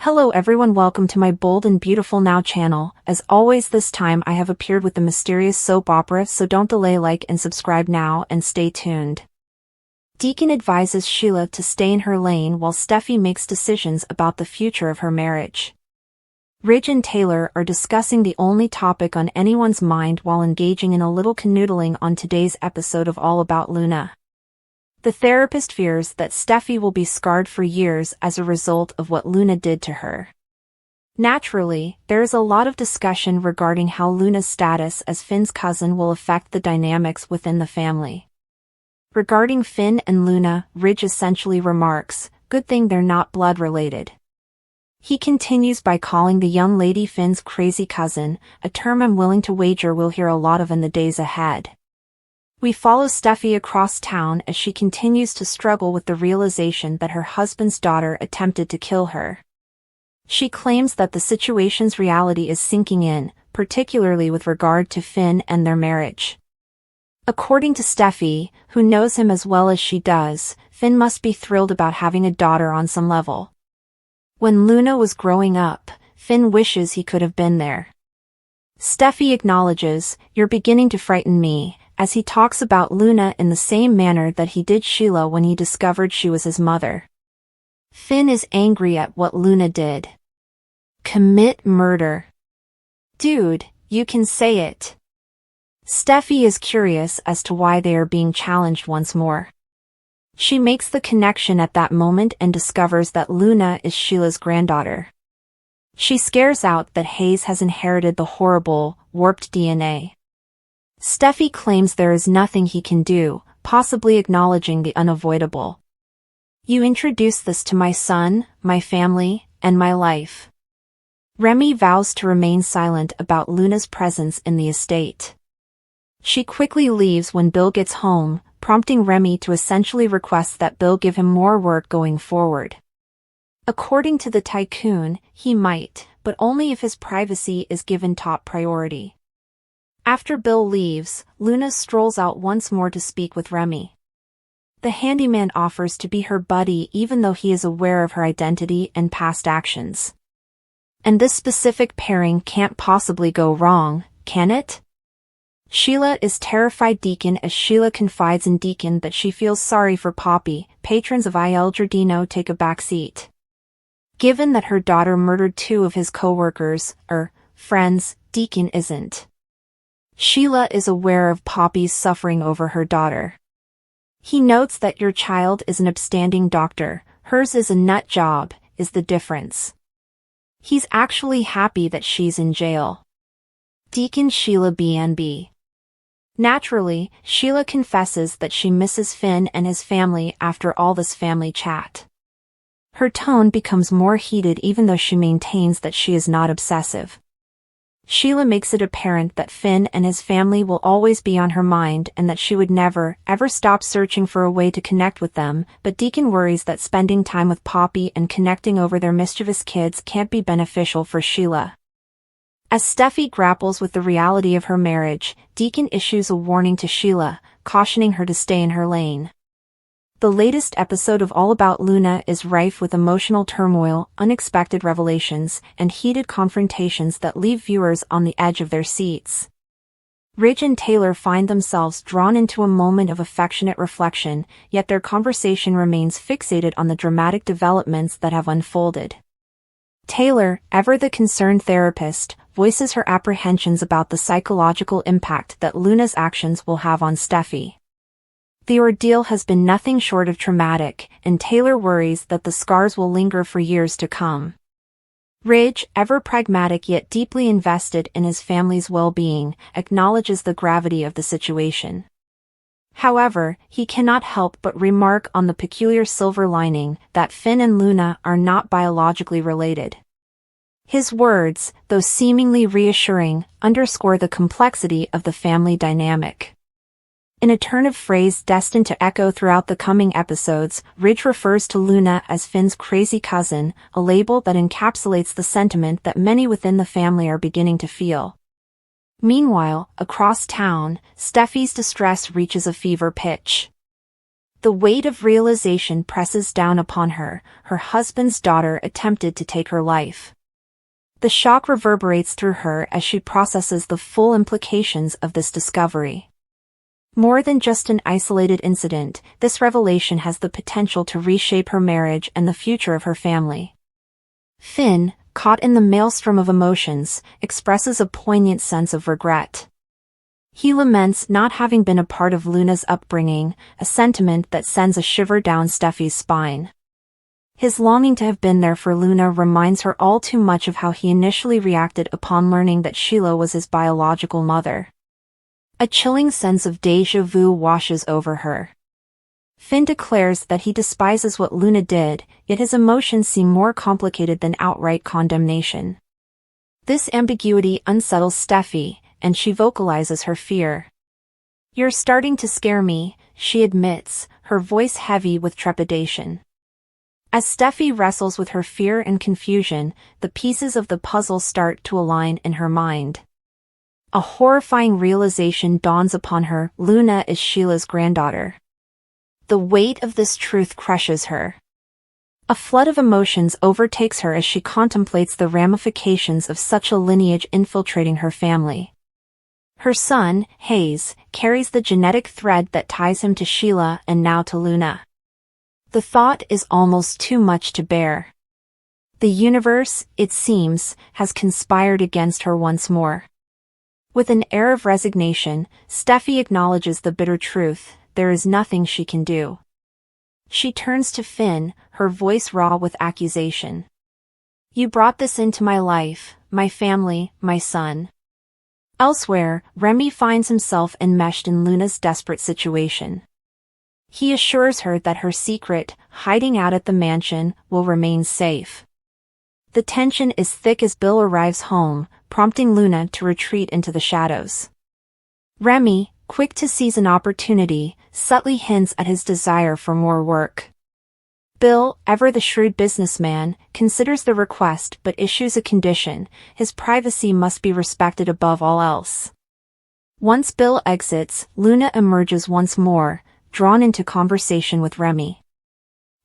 Hello everyone, welcome to my Bold and Beautiful Now channel. As always, this time I have appeared with the mysterious soap opera, so don't delay, like and subscribe now and stay tuned. Deacon advises Sheila to stay in her lane while Steffy makes decisions about the future of her marriage. Ridge and Taylor are discussing the only topic on anyone's mind while engaging in a little canoodling on today's episode of All About Luna. The therapist fears that Steffy will be scarred for years as a result of what Luna did to her. Naturally, there is a lot of discussion regarding how Luna's status as Finn's cousin will affect the dynamics within the family. Regarding Finn and Luna, Ridge essentially remarks, "Good thing they're not blood-related." He continues by calling the young lady Finn's crazy cousin, a term I'm willing to wager we'll hear a lot of in the days ahead. We follow Steffy across town as she continues to struggle with the realization that her husband's daughter attempted to kill her. She claims that the situation's reality is sinking in, particularly with regard to Finn and their marriage. According to Steffy, who knows him as well as she does, Finn must be thrilled about having a daughter on some level. When Luna was growing up, Finn wishes he could have been there. Steffy acknowledges, "You're beginning to frighten me," as he talks about Luna in the same manner that he did Sheila when he discovered she was his mother. Finn is angry at what Luna did. Commit murder. Dude, you can say it. Steffy is curious as to why they are being challenged once more. She makes the connection at that moment and discovers that Luna is Sheila's granddaughter. She scares out that Hayes has inherited the horrible, warped DNA. Steffy claims there is nothing he can do, possibly acknowledging the unavoidable. "You introduced this to my son, my family, and my life." Remy vows to remain silent about Luna's presence in the estate. She quickly leaves when Bill gets home, prompting Remy to essentially request that Bill give him more work going forward. According to the tycoon, he might, but only if his privacy is given top priority. After Bill leaves, Luna strolls out once more to speak with Remy. The handyman offers to be her buddy even though he is aware of her identity and past actions. And this specific pairing can't possibly go wrong, can it? Sheila is terrified Deacon as Sheila confides in Deacon that she feels sorry for Poppy. Patrons of Il Giardino take a back seat. Given that her daughter murdered two of his co-workers, friends, Deacon isn't. Sheila is aware of Poppy's suffering over her daughter. He notes that your child is an upstanding doctor, hers is a nut job, is the difference. He's actually happy that she's in jail. Deacon Sheila BNB. Naturally, Sheila confesses that she misses Finn and his family after all this family chat. Her tone becomes more heated even though she maintains that she is not obsessive. Sheila makes it apparent that Finn and his family will always be on her mind and that she would never, ever stop searching for a way to connect with them, but Deacon worries that spending time with Poppy and connecting over their mischievous kids can't be beneficial for Sheila. As Steffy grapples with the reality of her marriage, Deacon issues a warning to Sheila, cautioning her to stay in her lane. The latest episode of All About Luna is rife with emotional turmoil, unexpected revelations, and heated confrontations that leave viewers on the edge of their seats. Ridge and Taylor find themselves drawn into a moment of affectionate reflection, yet their conversation remains fixated on the dramatic developments that have unfolded. Taylor, ever the concerned therapist, voices her apprehensions about the psychological impact that Luna's actions will have on Steffy. The ordeal has been nothing short of traumatic, and Taylor worries that the scars will linger for years to come. Ridge, ever pragmatic yet deeply invested in his family's well-being, acknowledges the gravity of the situation. However, he cannot help but remark on the peculiar silver lining that Finn and Luna are not biologically related. His words, though seemingly reassuring, underscore the complexity of the family dynamic. In a turn of phrase destined to echo throughout the coming episodes, Ridge refers to Luna as Finn's crazy cousin, a label that encapsulates the sentiment that many within the family are beginning to feel. Meanwhile, across town, Steffy's distress reaches a fever pitch. The weight of realization presses down upon her. Her husband's daughter attempted to take her life. The shock reverberates through her as she processes the full implications of this discovery. More than just an isolated incident, this revelation has the potential to reshape her marriage and the future of her family. Finn, caught in the maelstrom of emotions, expresses a poignant sense of regret. He laments not having been a part of Luna's upbringing, a sentiment that sends a shiver down Steffy's spine. His longing to have been there for Luna reminds her all too much of how he initially reacted upon learning that Sheila was his biological mother. A chilling sense of déjà vu washes over her. Finn declares that he despises what Luna did, yet his emotions seem more complicated than outright condemnation. This ambiguity unsettles Steffy, and she vocalizes her fear. "You're starting to scare me," she admits, her voice heavy with trepidation. As Steffy wrestles with her fear and confusion, the pieces of the puzzle start to align in her mind. A horrifying realization dawns upon her: Luna is Sheila's granddaughter. The weight of this truth crushes her. A flood of emotions overtakes her as she contemplates the ramifications of such a lineage infiltrating her family. Her son, Hayes, carries the genetic thread that ties him to Sheila and now to Luna. The thought is almost too much to bear. The universe, it seems, has conspired against her once more. With an air of resignation, Steffy acknowledges the bitter truth: there is nothing she can do. She turns to Finn, her voice raw with accusation. "You brought this into my life, my family, my son." Elsewhere, Remy finds himself enmeshed in Luna's desperate situation. He assures her that her secret, hiding out at the mansion, will remain safe. The tension is thick as Bill arrives home, prompting Luna to retreat into the shadows. Remy, quick to seize an opportunity, subtly hints at his desire for more work. Bill, ever the shrewd businessman, considers the request but issues a condition: his privacy must be respected above all else. Once Bill exits, Luna emerges once more, drawn into conversation with Remy.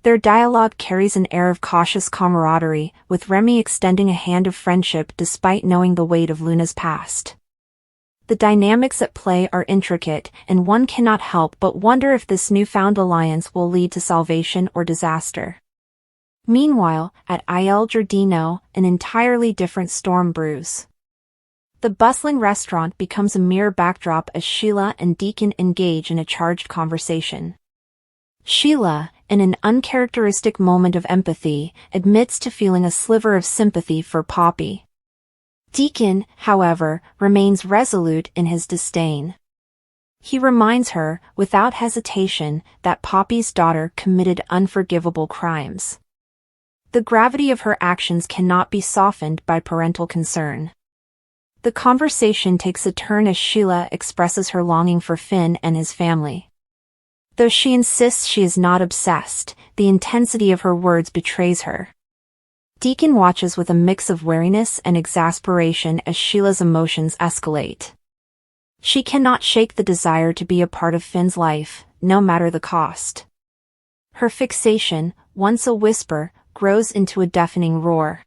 Their dialogue carries an air of cautious camaraderie, with Remy extending a hand of friendship despite knowing the weight of Luna's past. The dynamics at play are intricate, and one cannot help but wonder if this newfound alliance will lead to salvation or disaster. Meanwhile, at Il Giardino, an entirely different storm brews. The bustling restaurant becomes a mere backdrop as Sheila and Deacon engage in a charged conversation. Sheila, in an uncharacteristic moment of empathy, admits to feeling a sliver of sympathy for Poppy. Deacon, however, remains resolute in his disdain. He reminds her, without hesitation, that Poppy's daughter committed unforgivable crimes. The gravity of her actions cannot be softened by parental concern. The conversation takes a turn as Sheila expresses her longing for Finn and his family. Though she insists she is not obsessed, the intensity of her words betrays her. Deacon watches with a mix of wariness and exasperation as Sheila's emotions escalate. She cannot shake the desire to be a part of Finn's life, no matter the cost. Her fixation, once a whisper, grows into a deafening roar.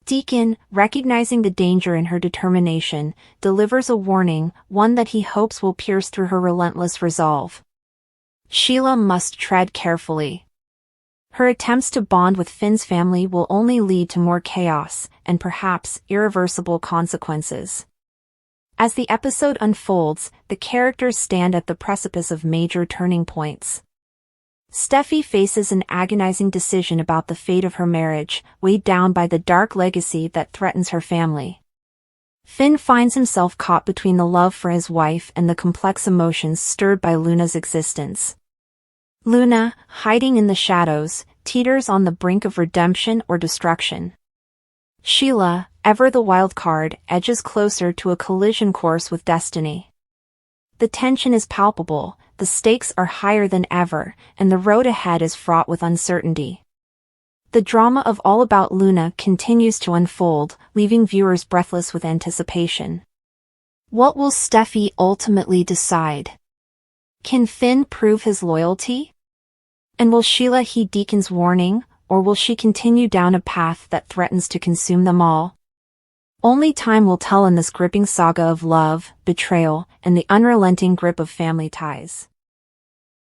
Deacon, recognizing the danger in her determination, delivers a warning, one that he hopes will pierce through her relentless resolve. Sheila must tread carefully. Her attempts to bond with Finn's family will only lead to more chaos, and perhaps irreversible consequences. As the episode unfolds, the characters stand at the precipice of major turning points. Steffy faces an agonizing decision about the fate of her marriage, weighed down by the dark legacy that threatens her family. Finn finds himself caught between the love for his wife and the complex emotions stirred by Luna's existence. Luna, hiding in the shadows, teeters on the brink of redemption or destruction. Sheila, ever the wild card, edges closer to a collision course with destiny. The tension is palpable, the stakes are higher than ever, and the road ahead is fraught with uncertainty. The drama of All About Luna continues to unfold, leaving viewers breathless with anticipation. What will Steffy ultimately decide? Can Finn prove his loyalty? And will Sheila heed Deacon's warning, or will she continue down a path that threatens to consume them all? Only time will tell in this gripping saga of love, betrayal, and the unrelenting grip of family ties.